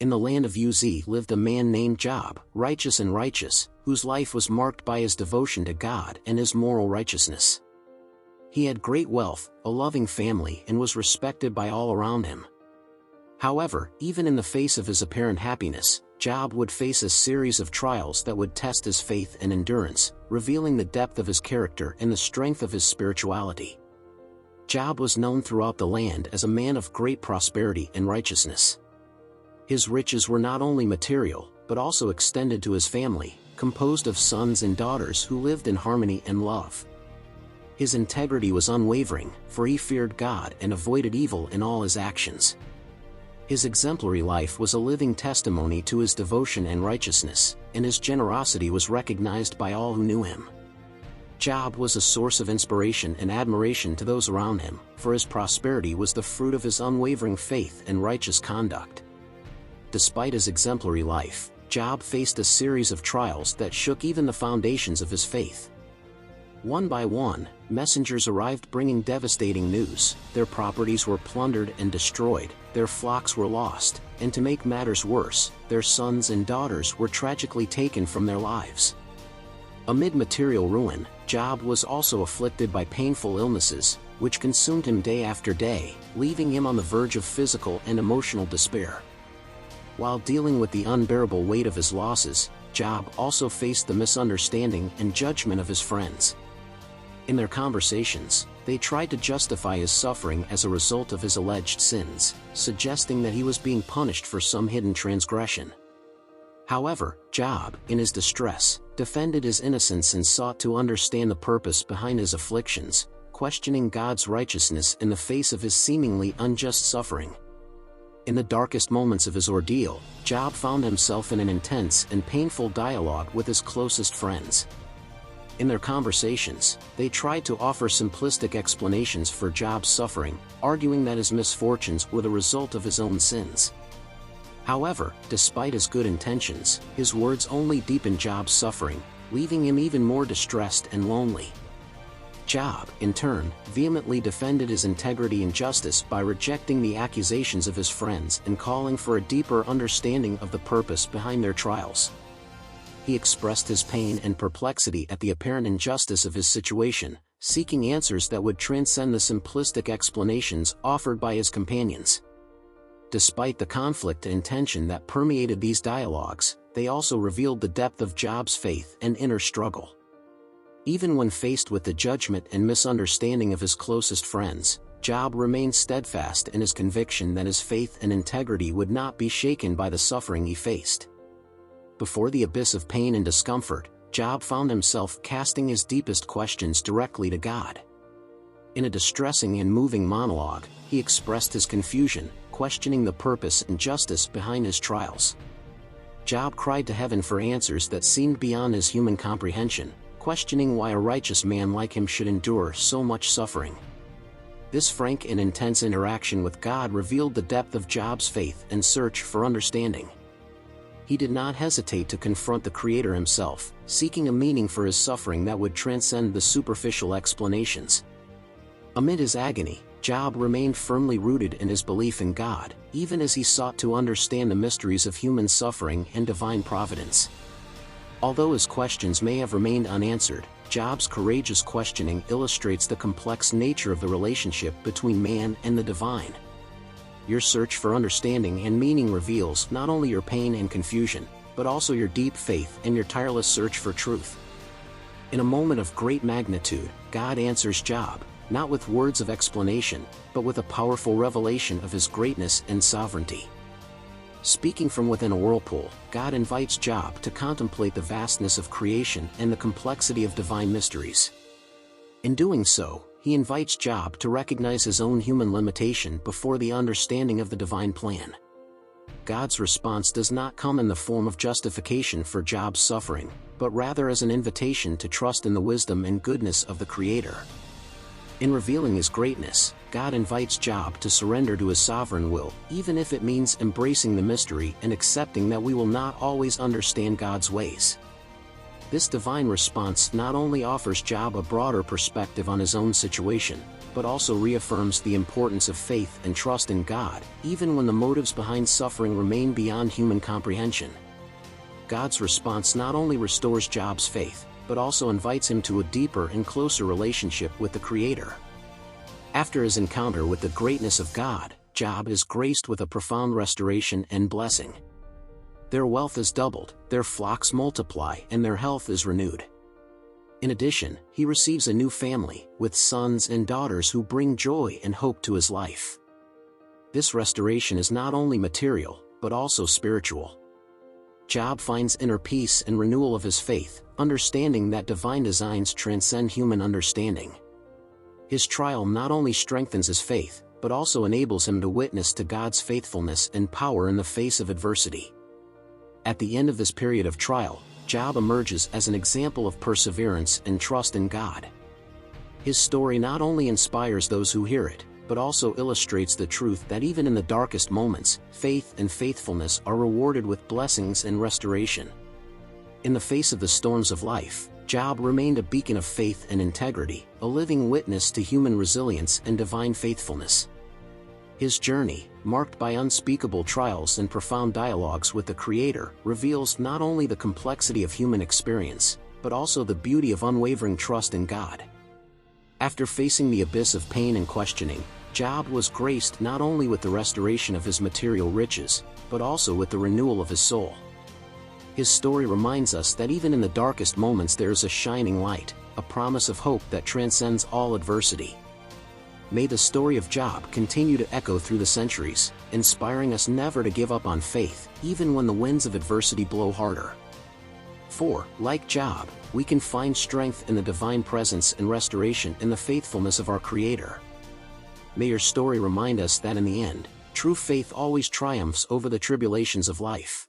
In the land of Uz lived a man named Job, righteous and righteous, whose life was marked by his devotion to God and his moral righteousness. He had great wealth, a loving family, and was respected by all around him. However, even in the face of his apparent happiness, Job would face a series of trials that would test his faith and endurance, revealing the depth of his character and the strength of his spirituality. Job was known throughout the land as a man of great prosperity and righteousness. His riches were not only material, but also extended to his family, composed of sons and daughters who lived in harmony and love. His integrity was unwavering, for he feared God and avoided evil in all his actions. His exemplary life was a living testimony to his devotion and righteousness, and his generosity was recognized by all who knew him. Job was a source of inspiration and admiration to those around him, for his prosperity was the fruit of his unwavering faith and righteous conduct. Despite his exemplary life, Job faced a series of trials that shook even the foundations of his faith. One by one, messengers arrived bringing devastating news. Their properties were plundered and destroyed, their flocks were lost, and to make matters worse, their sons and daughters were tragically taken from their lives. Amid material ruin, Job was also afflicted by painful illnesses, which consumed him day after day, leaving him on the verge of physical and emotional despair. While dealing with the unbearable weight of his losses, Job also faced the misunderstanding and judgment of his friends. In their conversations, they tried to justify his suffering as a result of his alleged sins, suggesting that he was being punished for some hidden transgression. However, Job, in his distress, defended his innocence and sought to understand the purpose behind his afflictions, questioning God's righteousness in the face of his seemingly unjust suffering. In the darkest moments of his ordeal, Job found himself in an intense and painful dialogue with his closest friends. In their conversations, they tried to offer simplistic explanations for Job's suffering, arguing that his misfortunes were the result of his own sins. However, despite his good intentions, his words only deepened Job's suffering, leaving him even more distressed and lonely. Job, in turn, vehemently defended his integrity and justice by rejecting the accusations of his friends and calling for a deeper understanding of the purpose behind their trials. He expressed his pain and perplexity at the apparent injustice of his situation, seeking answers that would transcend the simplistic explanations offered by his companions. Despite the conflict and tension that permeated these dialogues, they also revealed the depth of Job's faith and inner struggle. Even when faced with the judgment and misunderstanding of his closest friends, Job remained steadfast in his conviction that his faith and integrity would not be shaken by the suffering he faced. Before the abyss of pain and discomfort, Job found himself casting his deepest questions directly to God. In a distressing and moving monologue, he expressed his confusion, questioning the purpose and justice behind his trials. Job cried to heaven for answers that seemed beyond his human comprehension, questioning why a righteous man like him should endure so much suffering. This frank and intense interaction with God revealed the depth of Job's faith and search for understanding. He did not hesitate to confront the Creator himself, seeking a meaning for his suffering that would transcend the superficial explanations. Amid his agony, Job remained firmly rooted in his belief in God, even as he sought to understand the mysteries of human suffering and divine providence. Although his questions may have remained unanswered, Job's courageous questioning illustrates the complex nature of the relationship between man and the divine. Your search for understanding and meaning reveals not only your pain and confusion, but also your deep faith and your tireless search for truth. In a moment of great magnitude, God answers Job, not with words of explanation, but with a powerful revelation of his greatness and sovereignty. Speaking from within a whirlpool, God invites Job to contemplate the vastness of creation and the complexity of divine mysteries. In doing so, he invites Job to recognize his own human limitation before the understanding of the divine plan. God's response does not come in the form of justification for Job's suffering, but rather as an invitation to trust in the wisdom and goodness of the Creator. In revealing his greatness, God invites Job to surrender to his sovereign will, even if it means embracing the mystery and accepting that we will not always understand God's ways. This divine response not only offers Job a broader perspective on his own situation, but also reaffirms the importance of faith and trust in God, even when the motives behind suffering remain beyond human comprehension. God's response not only restores Job's faith, but also invites him to a deeper and closer relationship with the Creator. After his encounter with the greatness of God, Job is graced with a profound restoration and blessing. Their wealth is doubled, their flocks multiply, and their health is renewed. In addition, he receives a new family, with sons and daughters who bring joy and hope to his life. This restoration is not only material, but also spiritual. Job finds inner peace and renewal of his faith, understanding that divine designs transcend human understanding. His trial not only strengthens his faith, but also enables him to witness to God's faithfulness and power in the face of adversity. At the end of this period of trial, Job emerges as an example of perseverance and trust in God. His story not only inspires those who hear it, but also illustrates the truth that even in the darkest moments, faith and faithfulness are rewarded with blessings and restoration. In the face of the storms of life, Job remained a beacon of faith and integrity, a living witness to human resilience and divine faithfulness. His journey, marked by unspeakable trials and profound dialogues with the Creator, reveals not only the complexity of human experience, but also the beauty of unwavering trust in God. After facing the abyss of pain and questioning, Job was graced not only with the restoration of his material riches, but also with the renewal of his soul. His story reminds us that even in the darkest moments there is a shining light, a promise of hope that transcends all adversity. May the story of Job continue to echo through the centuries, inspiring us never to give up on faith, even when the winds of adversity blow harder. For, like Job, we can find strength in the divine presence and restoration in the faithfulness of our Creator. May your story remind us that in the end, true faith always triumphs over the tribulations of life.